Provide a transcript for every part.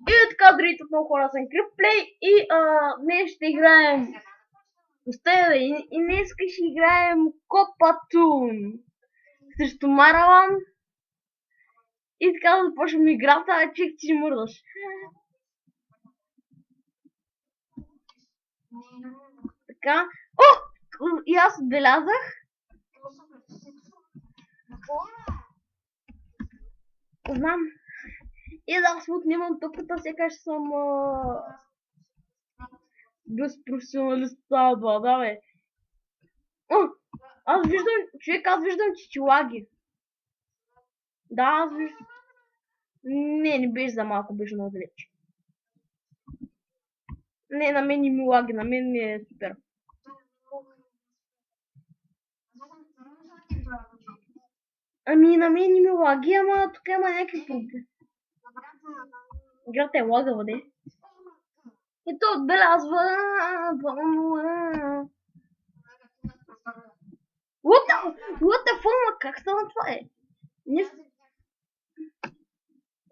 И така, здравейте много хора, съм Криплей и днес ще играем... Оставя, и днес ще играем Копатун срещу Маралан. И така да започнем играта, а чек ти мърдаш. Така. О! И аз отбелязах. Знам. И да, аз отнимам топката, сега ще съм без професионалист става, да бе. О! Аз виждам, човек, аз виждам чичилаги. Да, аз виждам. Не беше за малко, беше много далеч. Не, на мен не ми лаги, на мен ми е супер. Ами на мен не ми лаги, ама тук има някакви проблеми. Играта е лагава, де. Ето отбелязва. What the fuck, как стана това е?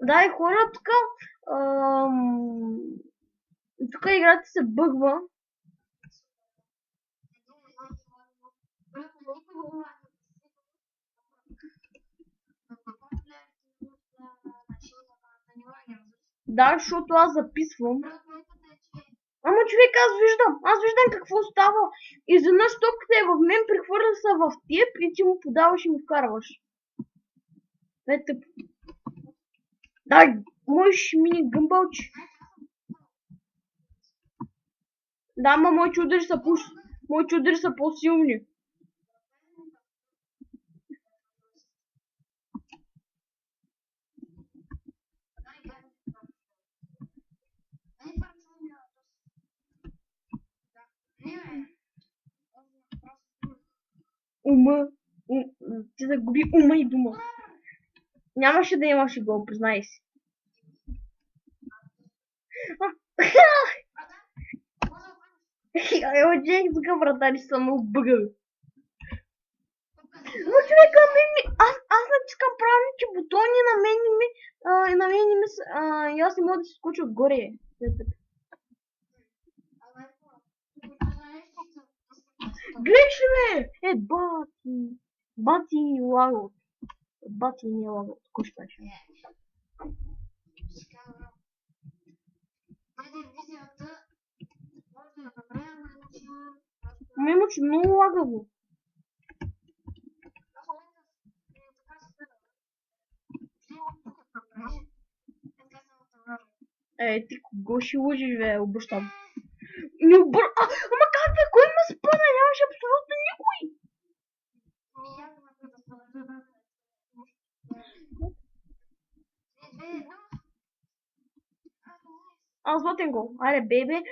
Да, и хора тук. Тук играта се бъгва. Да, защото аз записвам. Ама човек, аз виждам какво става. Изведнъж топката е в мен, прехвърля се в теб и ти му подаваш и му вкарваш. Ето. Дай, можеш мини гъмбълче. Да, ама моите удари са по-силни. Ти загуби ума и дума. Нямаше да имаш и гол, признай си. Ево, че тук вратари са много бъгави. Но човека, аз натискам правилните бутони, на мен ми и аз не мога да се скоча отгоре. Гледаш ли ме? Бати ни лагал. Бати ни лагал. Какво ще кажеш? Ме имаше много лагаво. Ти кого ще лъжиш, бе, обръщам. Ама как бе, кой ме спъна? Нямаше абсолютно никой. Златен гол. Аре, бебе. Не!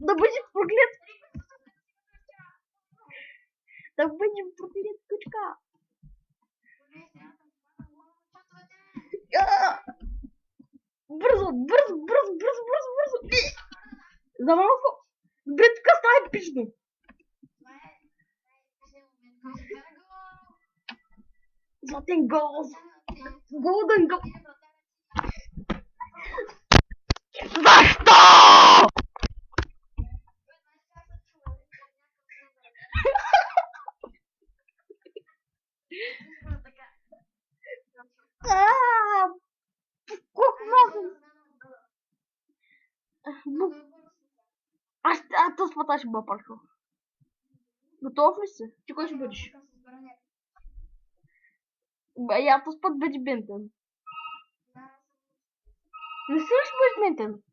Да бъде проклет. Да бъде проклет, кучка. Бързо. За малко. Бе, тук става епично. Златен гол. Голден гол. Защо? Аз това ще бъда паркал. Готов ли си? Ти кой ще бъдеш? Я този път бъде Бентен. Не си ли ще бъдеш Бентен?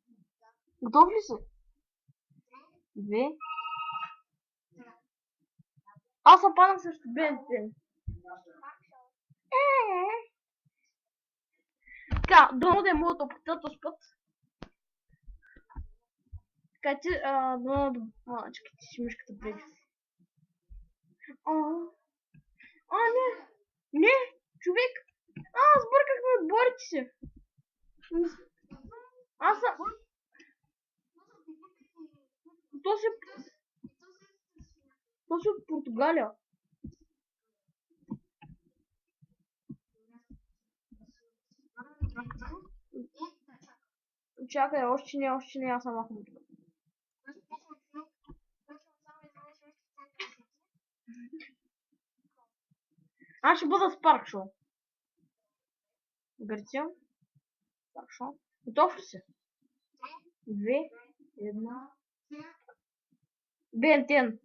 Готов ли си? 2. Аз съм падам срещу Бентен. Така, дано да е моят опита този път. Така че, чакай, ти си мишката преди. Не, човек. Сбъркахме отборите си. Аз съм... То си от Португалия. Чакай, още не, аз съм махам. Аз ще бъда Спаркшо. Гърция. Спаркшо. Готов ли си? 2, 1. Бентен.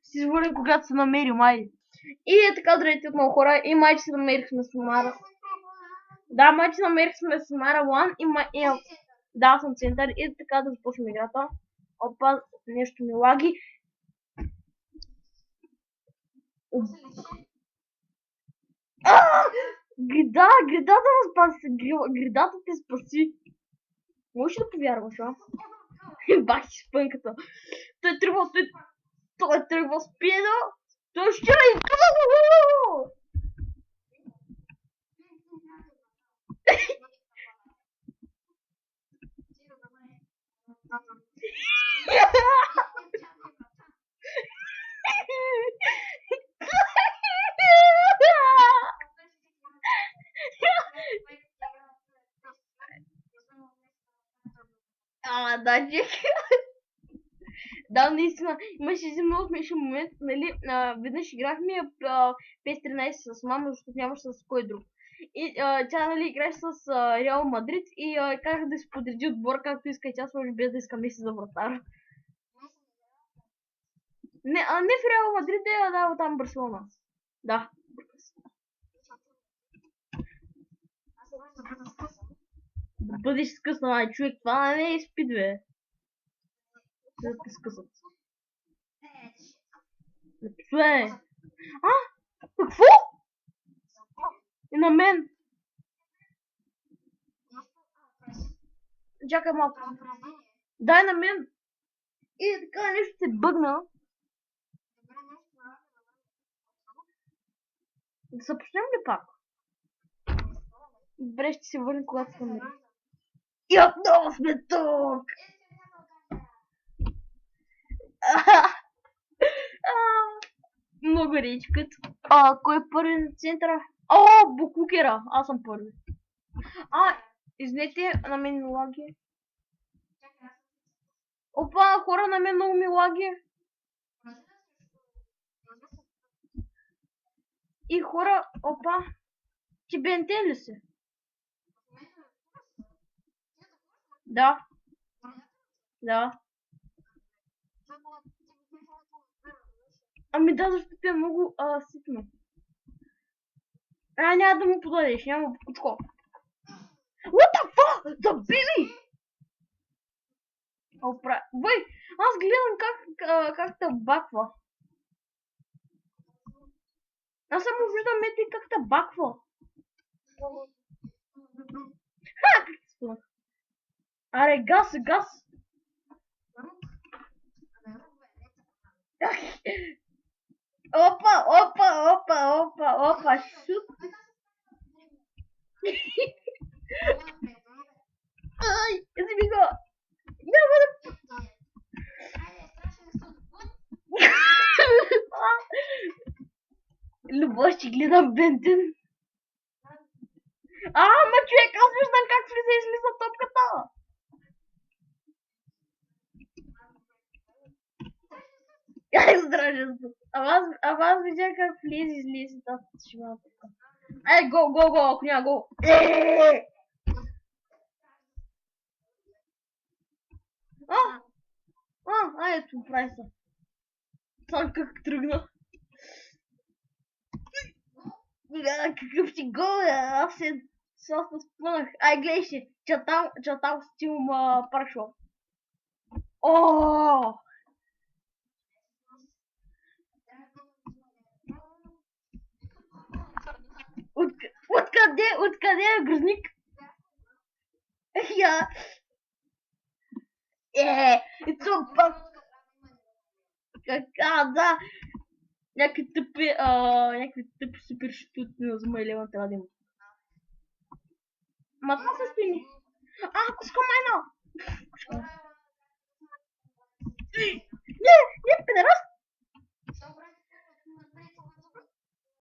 Си изволен, когато се намери, май. И е така, здравейте отново хора. И май, че се намерихме с Мара. Да, май, че намерихме с Мара 1 да, съм център. И така да започнем играта. Опа, нещо ми лаги. Гредата ме спаси. Гредата те спаси. Можеш да повярваш, а? Бах ти спънката. Той е тръгвал с пиедо. Той ще е да, чек. Да, наистина, имаше един много смешен момент, нали, веднъж играхме PS13 с мама, защото нямаше с кой друг. И тя, нали, играше с Реал Мадрид и казах да си подреди отбор, както иска и тя сложи без да иска Меси за вратар. Не в Реал Мадрид, да, там Барселона. Да. Да бъдеш скъсан, човек, това не е спид, бе. Да те скъсат. Написвай. Какво? И на мен. Чакай малко. Дай на мен. И така нещо се бъгна. Да се почнем ли пак? Добре, ще се върнем, когато се намери. И отново сме тук! Много речкът. Кой е първи на центъра? Букукера. Аз съм първи. Извинете, на мен лаги. Опа, хора, на мен много ми лаги. И хора, опа. Ти Бентен ли си? Да. Да. Ами да, защото е много ситно. Няма да му подадеш, няма подход. What the fuck? Забили! Бой, аз гледам как те баква. Аз само виждам мети как те баква. Как ти спомнах? Аре, газ! Опа, шут. Извини го. Няма да... Любов, ще гледам Бентен. Ма човек, аз виждам как влиза и излиза топката. Здравейте. Аз видя как влезе и излезе тази шибана топка. Го, ако няма го. Ето, прави се. Сам как тръгна. Какъв ти гол, аз се спънах. Гледай ще, чатал стилм Паркшо. Откъде е грозник? Да. Някакви тъпи супер щут на замайлева трябва да има. Ма това се спини. Куска майна! Не, педерас!